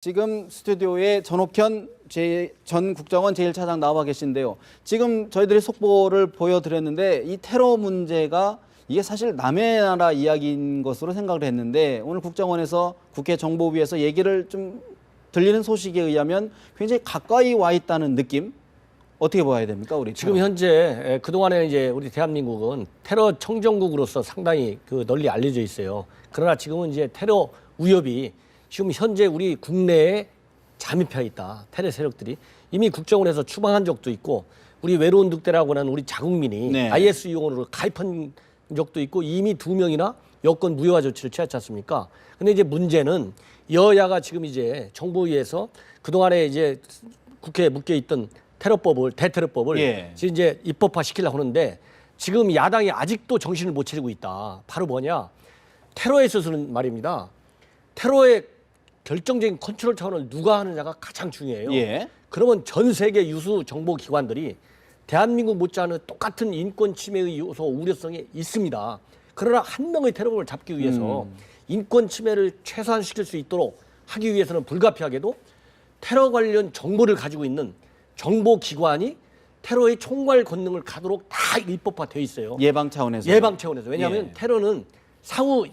지금 스튜디오에 전옥현 전 국정원 제1차장 나와 계신데요. 지금 저희들이 속보를 보여드렸는데 이 테러 문제가 이게 사실 남의 나라 이야기인 것으로 생각을 했는데 오늘 국정원에서 국회 정보위에서 얘기를 좀 들리는 소식에 의하면 굉장히 가까이 와 있다는 느낌? 어떻게 봐야 됩니까, 우리? 지금 현재 그동안에 이제 우리 대한민국은 테러 청정국으로서 상당히 널리 알려져 있어요. 그러나 지금은 이제 테러 위협이 지금 현재 우리 국내에 잠입해 있다. 테러 세력들이 이미 국정원에서 추방한 적도 있고 우리 외로운 늑대라고 하는 우리 자국민이 네. IS 유언으로 가입한 적도 있고 이미 2명이나 여권 무효화 조치를 취했지 않습니까? 근데 이제 문제는 여야가 지금 이제 정보위에서 그동안에 이제 국회에 묶여 있던 대테러법을 지금 이제 입법화 시키려고 하는데 지금 야당이 아직도 정신을 못 차리고 있다. 바로 뭐냐? 테러에 있어서는 말입니다. 테러의 결정적인 컨트롤 차원을 누가 하느냐가 가장 중요해요. 그러면 전 세계 유수 정보기관들이 대한민국 못지않은 똑같은 인권 침해의 요소 우려성이 있습니다. 그러나 한 명의 테러범을 잡기 위해서 인권 침해를 최소화시킬 수 있도록 하기 위해서는 불가피하게도 테러 관련 정보를 가지고 있는 정보기관이 테러의 총괄 권능을 갖도록 다 입법화되어 있어요. 예방 차원에서. 예방 차원에서. 왜냐하면 테러는 사후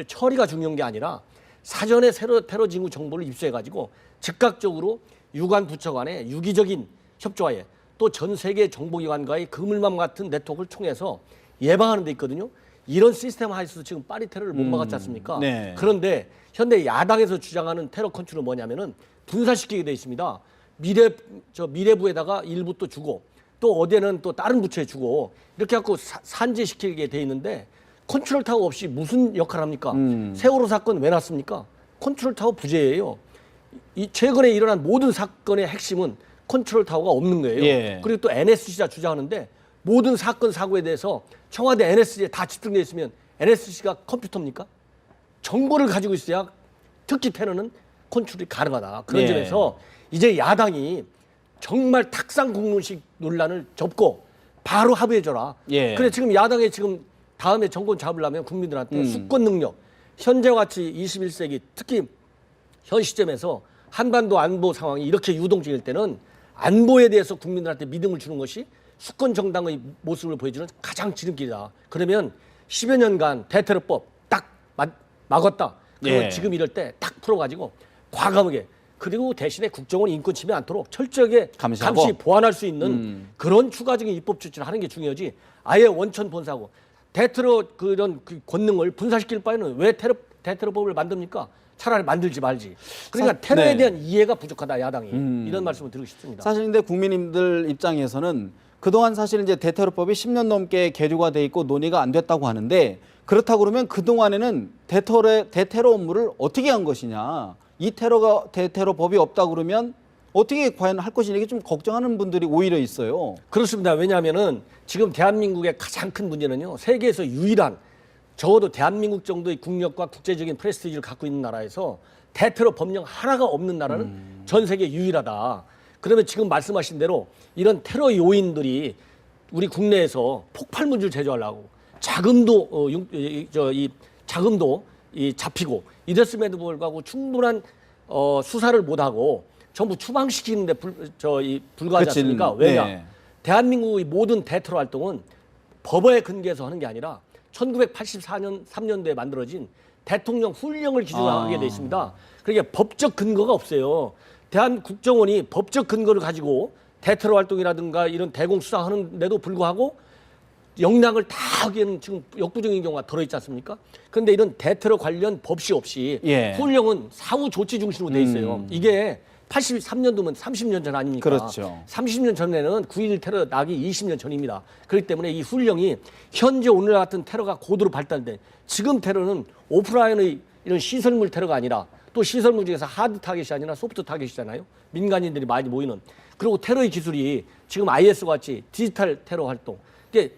처리가 중요한 게 아니라 사전에 테러 징후 정보를 입수해가지고 즉각적으로 유관 부처 간의 유기적인 협조하에 또 전 세계 정보기관과의 그물망 같은 네트워크를 통해서 예방하는 데 있거든요. 이런 시스템 하에서 지금 파리 테러를 못 막았지 않습니까? 그런데 현대 야당에서 주장하는 테러 컨트롤은 뭐냐면은 분산시키게 돼 있습니다. 미래부에다가 일부 또 주고 또 어디에는 또 다른 부처에 주고 이렇게 갖고 산재시키게 돼 있는데 컨트롤 타워 없이 무슨 역할을 합니까? 세월호 사건 왜 났습니까? 컨트롤 타워 부재예요. 최근에 일어난 모든 사건의 핵심은 컨트롤 타워가 없는 거예요. 그리고 또 NSC가 주장하는데 모든 사건 사고에 대해서 청와대 NSC에 다 집중되어 있으면 NSC가 컴퓨터입니까? 정보를 가지고 있어야 특히 테러는 컨트롤이 가능하다. 그런 점에서 이제 야당이 정말 탁상 국문식 논란을 접고 바로 합의해줘라. 그래 지금 야당에 지금 다음에 정권 잡으려면 국민들한테 수권 능력, 현재와 같이 21세기 특히 현 시점에서 한반도 안보 상황이 이렇게 유동적일 때는 안보에 대해서 국민들한테 믿음을 주는 것이 수권 정당의 모습을 보여주는 가장 지름길이다. 그러면 10여 년간 대테러법 딱 막았다. 그리고 지금 이럴 때 딱 풀어가지고 과감하게 그리고 대신에 국정원 인권 침해 않도록 철저하게 감시 보완할 수 있는 그런 추가적인 입법 조치를 하는 게 중요하지. 아예 원천 본사고 대테러 그런 권능을 분산시킬 바에는 왜 대테러법을 만듭니까? 차라리 만들지 말지. 그러니까 테러에 대한 이해가 부족하다 야당이 이런 말씀을 드리고 싶습니다. 사실 근데 국민님들 입장에서는 그동안 사실 이제 대테러법이 10년 넘게 계류가 돼 있고 논의가 안 됐다고 하는데 그렇다고 그러면 그동안에는 대테러 업무를 어떻게 한 것이냐. 이 대테러법이 없다 그러면 어떻게 과연 할 것이냐 이게 좀 걱정하는 분들이 오히려 있어요. 그렇습니다. 왜냐하면은 지금 대한민국의 가장 큰 문제는요. 세계에서 유일한 적어도 대한민국 정도의 국력과 국제적인 프레스티지를 갖고 있는 나라에서 대테러 법령 하나가 없는 나라는 전 세계 유일하다. 그러면 지금 말씀하신 대로 이런 테러 요인들이 우리 국내에서 폭발물질 제조하려고 자금도 잡히고 이랬음에도 불구하고 충분한 수사를 못하고 전부 추방시키는데 불과하지 않습니까? 왜냐? 대한민국의 모든 대테러 활동은 법에 근거해서 하는 게 아니라 1984년 3년도에 만들어진 대통령 훈령을 기준으로 하게 돼 있습니다. 그러니까 법적 근거가 없어요. 대한국정원이 법적 근거를 가지고 대테러 활동이라든가 이런 대공 수사하는데도 불구하고 역량을 다 하기에는 지금 역부족인 경우가 들어있지 않습니까? 그런데 이런 대테러 관련 법시 없이 훈령은 사후 조치 중심으로 돼 있어요. 이게 83년도면 30년 전 아닙니까? 그렇죠. 30년 전에는 9.11 테러 나기 20년 전입니다. 그렇기 때문에 이 훈령이 현재 오늘 같은 테러가 고도로 발달돼 지금 테러는 오프라인의 이런 시설물 테러가 아니라 또 시설물 중에서 하드 타겟이 아니라 소프트 타겟이잖아요. 민간인들이 많이 모이는. 그리고 테러의 기술이 지금 IS와 같이 디지털 테러 활동,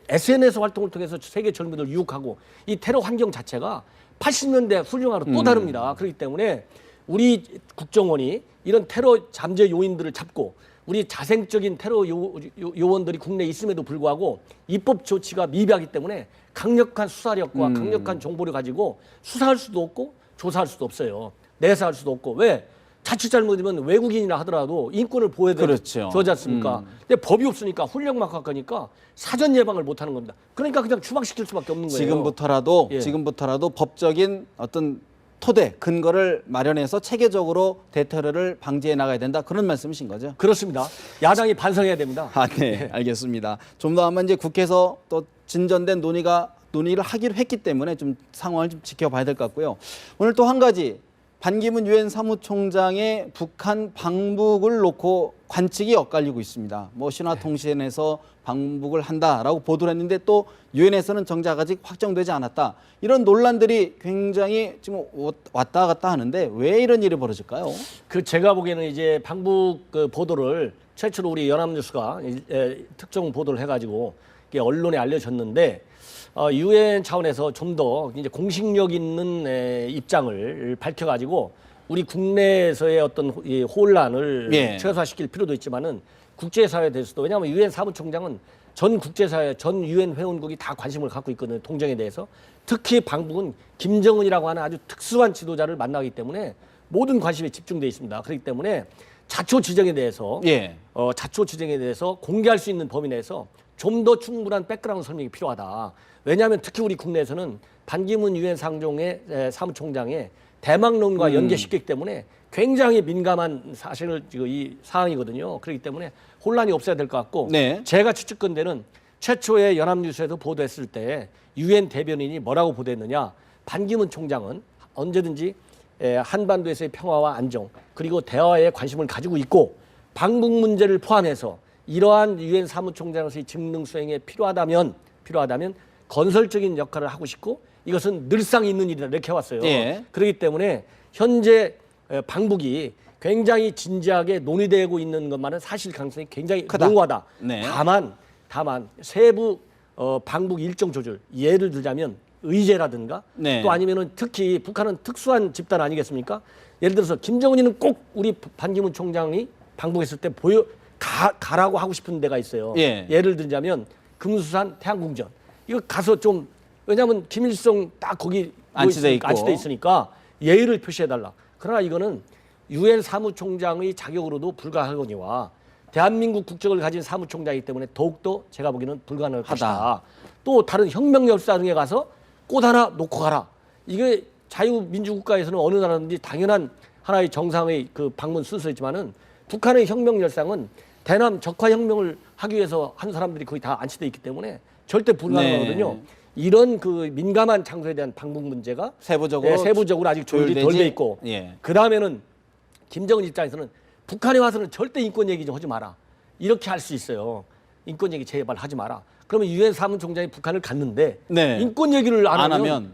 SNS 활동을 통해서 세계 젊은이들 유혹하고 이 테러 환경 자체가 80년대 훈령하고 또 다릅니다. 그렇기 때문에 우리 국정원이 이런 테러 잠재 요인들을 잡고 우리 자생적인 테러 요원들이 국내에 있음에도 불구하고 입법 조치가 미비하기 때문에 강력한 수사력과 강력한 정보를 가지고 수사할 수도 없고 조사할 수도 없어요. 내사할 수도 없고. 왜? 자칫 잘못이면 외국인이라 하더라도 인권을 보호해야 그렇죠. 되지 않습니까? 근데 법이 없으니까 훈령만 가니까 사전 예방을 못하는 겁니다. 그러니까 그냥 추방시킬 수밖에 없는 거예요. 지금부터라도 예. 지금부터라도 법적인 어떤 토대 근거를 마련해서 체계적으로 대테러를 방지해 나가야 된다 그런 말씀이신 거죠? 그렇습니다. 야당이 반성해야 됩니다. 아, 네, 알겠습니다. 좀 더 아마 이제 국회에서 또 진전된 논의를 하기로 했기 때문에 좀 상황을 좀 지켜봐야 될 것 같고요. 오늘 또 한 가지 반기문 유엔 사무총장의 북한 방북을 놓고 관측이 엇갈리고 있습니다. 뭐 신화통신에서 방북을 한다라고 보도를 했는데 또 유엔에서는 정작 아직 확정되지 않았다. 이런 논란들이 굉장히 지금 왔다 갔다 하는데 왜 이런 일이 벌어질까요? 그 제가 보기에는 이제 방북 그 보도를 최초로 우리 연합뉴스가 특정 보도를 해가지고 이게 언론에 알려졌는데 유엔 차원에서 좀 더 이제 공식력 있는 입장을 밝혀가지고 우리 국내에서의 어떤 이 혼란을 예. 최소화시킬 필요도 있지만은 국제사회에 대해서도 왜냐하면 유엔 사무총장은 전 국제사회, 전 유엔 회원국이 다 관심을 갖고 있거든요. 동정에 대해서. 특히 방북은 김정은이라고 하는 아주 특수한 지도자를 만나기 때문에 모든 관심이 집중돼 있습니다. 그렇기 때문에 자초 지정에 대해서 예. 자초 지정에 대해서 공개할 수 있는 범위 내에서 좀 더 충분한 백그라운드 설명이 필요하다. 왜냐하면 특히 우리 국내에서는 반기문 유엔 상종의 사무총장의 대망론과 연계시키기 때문에 굉장히 민감한 사실을 이 사항이거든요. 그렇기 때문에 혼란이 없어야 될 것 같고 네. 제가 추측건대는 최초의 연합뉴스에서 보도했을 때 유엔 대변인이 뭐라고 보도했느냐. 반기문 총장은 언제든지 한반도에서의 평화와 안정 그리고 대화에 관심을 가지고 있고 방북 문제를 포함해서 이러한 유엔 사무총장으로서의 직능 수행에 필요하다면 건설적인 역할을 하고 싶고 이것은 늘상 있는 일이다 이렇게 해왔어요. 예. 그렇기 때문에 현재 방북이 굉장히 진지하게 논의되고 있는 것만은 사실 가능성이 굉장히 크다. 농후하다. 네. 다만 세부 방북 일정 조절 예를 들자면 의제라든가 네. 또 아니면은 특히 북한은 특수한 집단 아니겠습니까? 예를 들어서 김정은이는 꼭 우리 반기문 총장이 방북했을 때 가라고 하고 싶은 데가 있어요. 예. 예를 들자면 금수산 태양궁전 이거 가서 좀 왜냐하면 김일성 딱 거기 안치돼 있으니까 예의를 표시해달라. 그러나 이거는 유엔 사무총장의 자격으로도 불가하거니와 대한민국 국적을 가진 사무총장이기 때문에 더욱더 제가 보기에는 불가능할 것이다. 또 다른 혁명열사 등에 가서 꽃 하나 놓고 가라. 이게 자유민주국가에서는 어느 나라든지 당연한 하나의 정상의 그 방문 순서였지만은 북한의 혁명열상은 대남 적화혁명을 하기 위해서 한 사람들이 거의 다 안치돼 있기 때문에 절대 불가능하거든요. 네. 이런 그 민감한 장소에 대한 방북 문제가 세부적으로 아직 조율이 덜 돼 있고 예. 그 다음에는 김정은 입장에서는 북한에 와서는 절대 인권 얘기 좀 하지 마라. 이렇게 할 수 있어요. 인권 얘기 제발 하지 마라. 그러면 유엔 사무총장이 북한을 갔는데 네. 인권 얘기를 안 하면 하면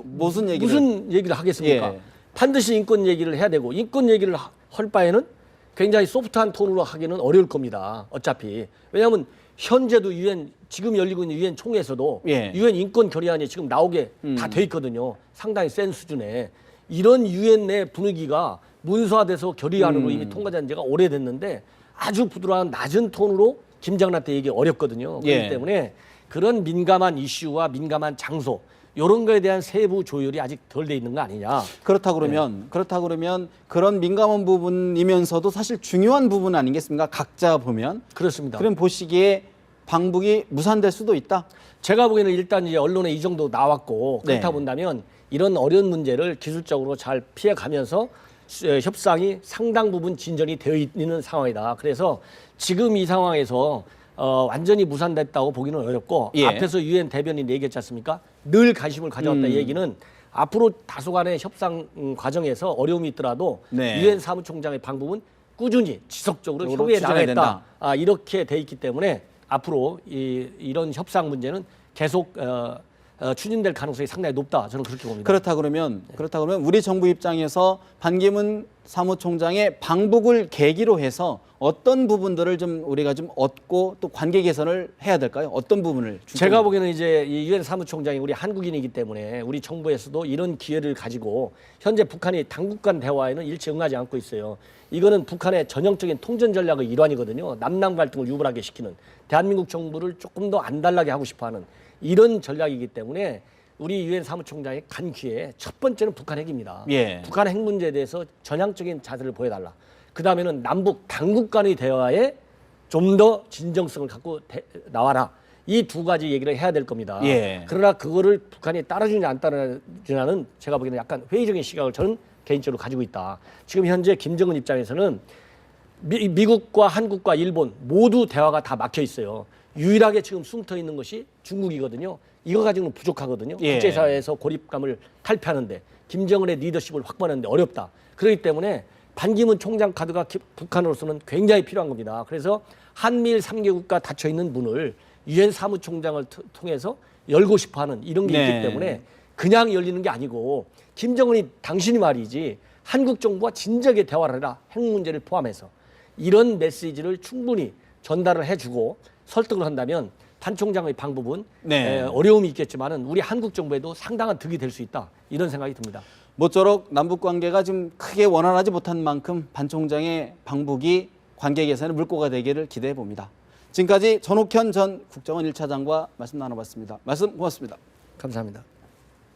무슨 얘기를 하겠습니까? 예. 반드시 인권 얘기를 해야 되고 인권 얘기를 할 바에는 굉장히 소프트한 톤으로 하기는 어려울 겁니다. 어차피. 왜냐하면 현재도 지금 열리고 있는 유엔 총회에서도 예. 유엔 인권 결의안이 지금 나오게 다 돼 있거든요. 상당히 센 수준에. 이런 유엔 내 분위기가 문서화돼서 결의안으로 이미 통과된 지가 오래됐는데 아주 부드러운 낮은 톤으로 김장란한테 얘기 어렵거든요. 그렇기 예. 때문에 그런 민감한 이슈와 민감한 장소 이런 거에 대한 세부 조율이 아직 덜 돼 있는 거 아니냐. 그렇다 그러면 그런 민감한 부분이면서도 사실 중요한 부분 아니겠습니까? 각자 보면 그렇습니다. 그럼 보시기에 방북이 무산될 수도 있다. 제가 보기에는 일단 이제 언론에 이 정도 나왔고 그렇다 네. 본다면 이런 어려운 문제를 기술적으로 잘 피해가면서 협상이 상당 부분 진전이 되어 있는 상황이다. 그래서 지금 이 상황에서 완전히 무산됐다고 보기는 어렵고 예. 앞에서 유엔 대변인 얘기했지 않습니까? 늘 관심을 가져왔다 얘기는 앞으로 다소간의 협상 과정에서 어려움이 있더라도 네. 유엔 사무총장의 방법은 꾸준히 지속적으로 협의해 추진해야 나가겠다. 이렇게 돼 있기 때문에 앞으로 이런 협상 문제는 계속 추진될 가능성이 상당히 높다. 저는 그렇게 봅니다. 그렇다 그러면 우리 정부 입장에서 반기문 사무총장의 방북을 계기로 해서 어떤 부분들을 좀 우리가 좀 얻고 또 관계 개선을 해야 될까요? 어떤 부분을? 제가 보기에는 이제 이 유엔 사무총장이 우리 한국인이기 때문에 우리 정부에서도 이런 기회를 가지고 현재 북한이 당국 간 대화에는 일체 응하지 않고 있어요. 이거는 북한의 전형적인 통전 전략의 일환이거든요. 남남 갈등을 유발하게 시키는 대한민국 정부를 조금 더 안달나게 하고 싶어하는 이런 전략이기 때문에 우리 유엔 사무총장이 간 기회에 첫 번째는 북한 핵입니다. 예. 북한 핵 문제에 대해서 전향적인 자세를 보여달라. 그 다음에는 남북 당국 간의 대화에 좀 더 진정성을 갖고 나와라. 이 두 가지 얘기를 해야 될 겁니다. 예. 그러나 그거를 북한이 따라주냐 안 따라주냐는 제가 보기에는 약간 회의적인 시각을 저는 개인적으로 가지고 있다. 지금 현재 김정은 입장에서는 미국과 한국과 일본 모두 대화가 다 막혀 있어요. 유일하게 지금 숨터 있는 것이 중국이거든요. 이거 가지고는 부족하거든요. 예. 국제사회에서 고립감을 탈피하는데 김정은의 리더십을 확보하는데 어렵다. 그렇기 때문에 반기문 총장 카드가 북한으로서는 굉장히 필요한 겁니다. 그래서 한미일 3개국가 닫혀 있는 문을 유엔 사무총장을 통해서 열고 싶어하는 이런 게 네. 있기 때문에 그냥 열리는 게 아니고 김정은이 당신이 말이지 한국 정부와 진작에 대화를 해라. 핵 문제를 포함해서 이런 메시지를 충분히 전달을 해주고 설득을 한다면 반 총장의 방법은 네. 어려움이 있겠지만은 우리 한국 정부에도 상당한 득이 될 수 있다. 이런 생각이 듭니다. 모쪼록 남북 관계가 좀 크게 원활하지 못한 만큼 반 총장의 방북이 관계 개선의 물꼬가 되기를 기대해 봅니다. 지금까지 전옥현 전 국정원 1차장과 말씀 나눠봤습니다. 말씀 고맙습니다. 감사합니다.